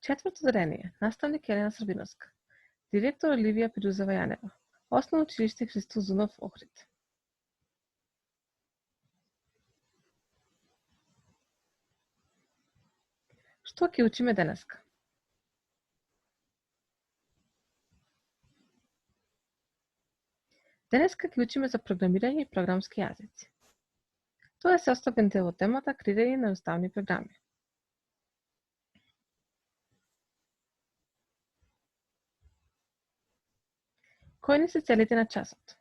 Четврто дарение. Наставник Елена Србиновска. Директор Оливија Пирузова Јанева. Основно училиште Христо Зунов Охрид. Што ќе учиме денеска? Денеска ќе учиме за програмирање и програмски јазици. Тоа е составен дел од темата креирање на едноставни програми. Кои не се целите на часот?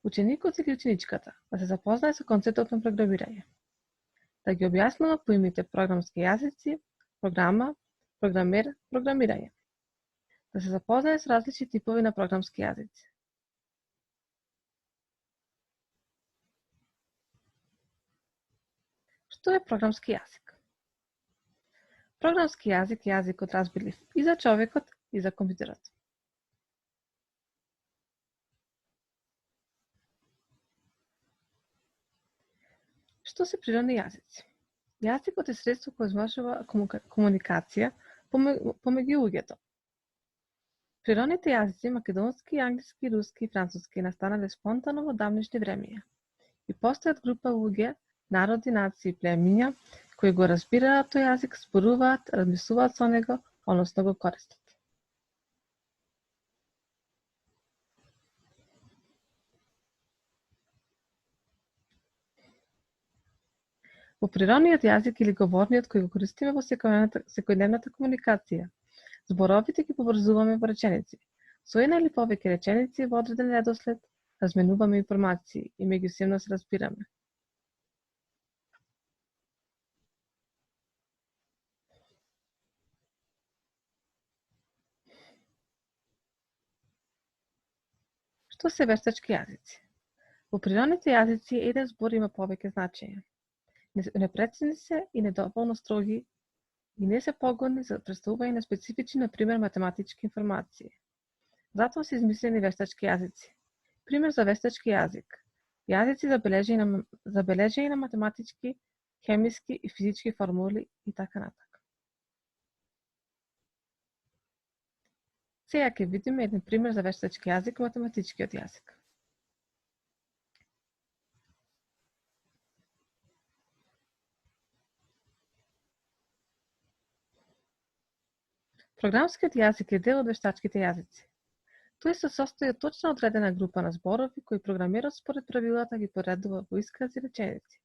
Ученикот или ученичката да се запознае со концептот на програмирање, да ги објаснува поимите програмски јазици, програма, програмер, програмирање, да се запознае со различни типови на програмски јазици. Што е програмски јазик? Програмски јазик е јазикот разбирлив и за човекот и за компјутерот. Што се природни јазици? Јазикот е средство кое измашува комуникација помеѓу луѓето. Природните јазици македонски, англиски, руски и француски настанале спонтано во давнишни времења и постојат група луѓе, народи, нации и племиња кои го разбираат тој јазик, зборуваат, размислуваат со него, односно го користат. Во природниот јазик или говорниот кој го користиме во секојдневната комуникација, зборовите ги поврзуваме во реченици. Со една или повеќе реченици во одреден редослед разменуваме информации и меѓусебно се разбираме. Што се вештачки јазици? Во природните јазици еден збор има повеќе значења. Непрецизни се и недоволно строги и не се погодни за представување на специфични, например, математички информации. Затоа се измислени вештачки јазици. Пример за вештачки јазик. Јазици за бележење на математички, хемиски и физички формули и така натаму. Сега ќе видиме еден пример за вештачки јазик, математичкиот јазик. Програмскиот јазик е дел од вештачките јазици. Тој се состои од точно одредена група на зборови кои програмерот според правилата ги поредува во искрази реченици,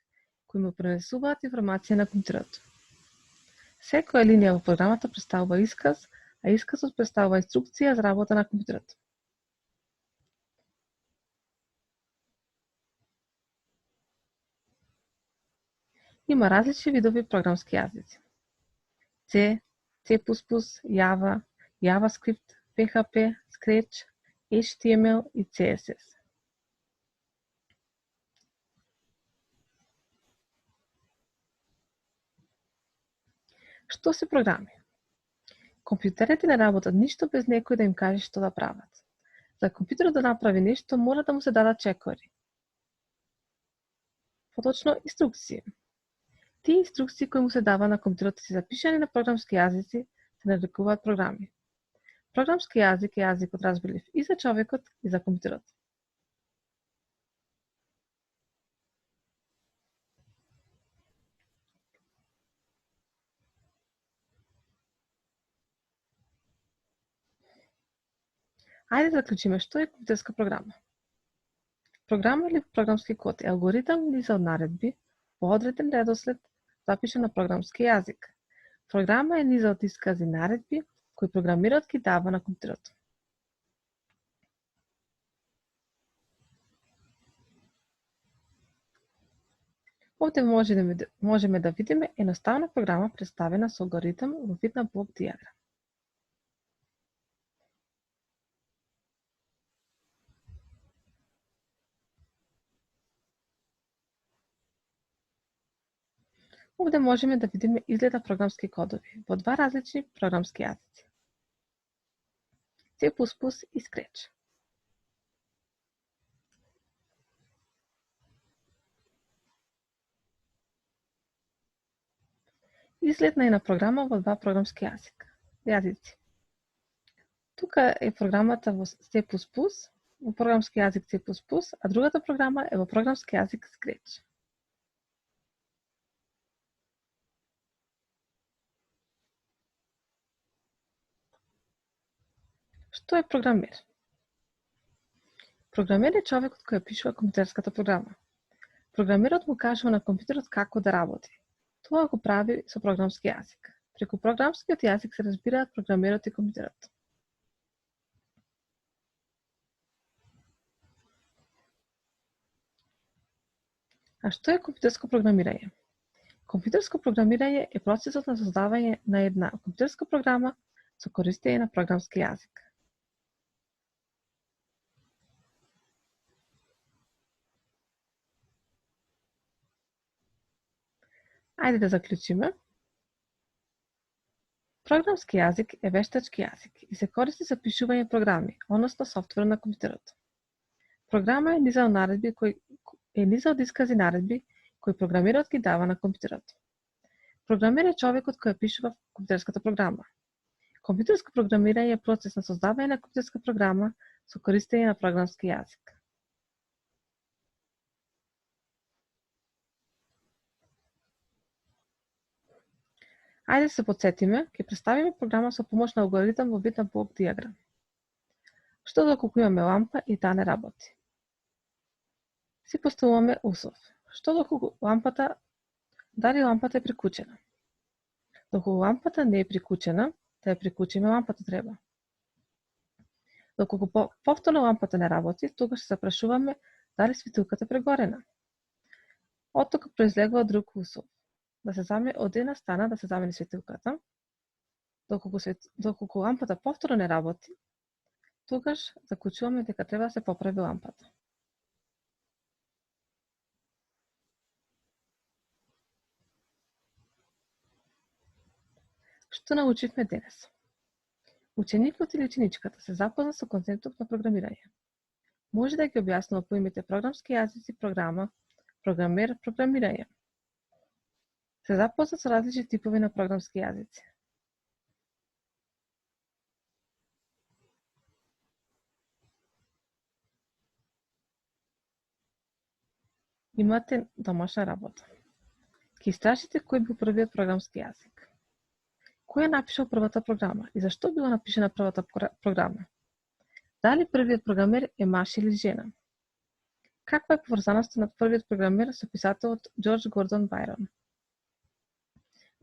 кои му пренесуваат информација на компјутерот. Секоја линија во програмата представува исказ, а исказот представува инструкција за работа на компјутерот. Има различни видови програмски јазици. C, C++, Java, JavaScript, PHP, Scratch, HTML и CSS. Што се програми? Компјутерите не работат ништо без некој да им каже што да прават. За компјутерот да направи нешто, мора да му се дадат чекори. Поточно инструкции. Тие инструкции кои му се дава на компјутерот се запишани на програмски јазици се нарекуваат програми. Програмски јазик е јазикот разбирлив и за човекот и за компјутерот. Ајде да заклучиме што е компјутерска програма. Програма или програмски код е алгоритам низа од наредби во одреден редослед запишан на програмски јазик. Програма е низа од искази наредби кои програмерот ги дава на компјутерот. Овде можеме да видиме едноставна програма представена со алгоритам во вид на блок дијаграм. Овде можеме да видиме изглед на програмски кодови во два различни програмски јазици. C++ и Scratch. Изглед на една програма во два програмски јазика. јазици. Тука е програмата во C++, во програмски јазик C++, а другата програма е во програмски јазик Scratch. Што е програмер? Програмер е човекот кој ја пишува компјутерската програма. Програмерот му кажува на компјутерот како да работи. Тоа го прави со програмски јазик. Преку програмскиот јазик се разбираат програмерот и компјутерот. А што е компјутерско програмирање? Компјутерско програмирање е процесот на создавање на една компјутерска програма со користење на програмски јазик. Ајде да заклучиме. Програмски јазик е вештачки јазик и се користи за пишување програми, односно софтвер на компјутерот. Програма е низа од искази наредби кои програмерот ги дава на компјутерот. Програмер е човекот кој ја пишува компјутерската програма. Компјутерско програмирање е процес на создавање на компјутерска програма со користење на програмски јазик. Ајде се потсетиме, ќе представиме програма со помош на алгоритам во вид на блок диаграм. Што доколку имаме лампа и таа не работи? Си поставуваме услов. Што доколку дали лампата е прикучена? Доколку лампата не е прикучена, да ја прикучиме лампата треба. Доколку повторно лампата не работи, тогаш се запрашуваме дали светилката прегорена. Од тука произлегува друг услов. Од една стана да се замени светилката. Доколку лампата повторно не работи, тогаш заклучуваме дека треба да се поправи лампата. Што научивме денес? Ученикот или ученичката се запозна со концептот на програмирање. Може да ги објаснува поимите програмски јазици, програма, програмер, програмирање. Се запозна со различни типови на програмски јазици. Имате домашна работа. Ќе истражите кој бил првиот програмски јазик. Кој ја напишал првата програма и зашто била напишана првата програма? Дали првиот програмер е маж или жена? Каква е поврзаноста на првиот програмер со писателот Џорџ Гордон Бајрон?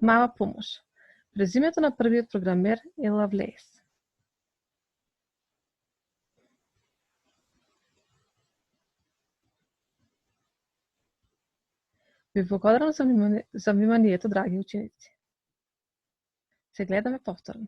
Мала помош. Презимето на првиот програмер е Лавлејс. Ви благодарам за вниманието, драги ученици. Се гледаме повторно.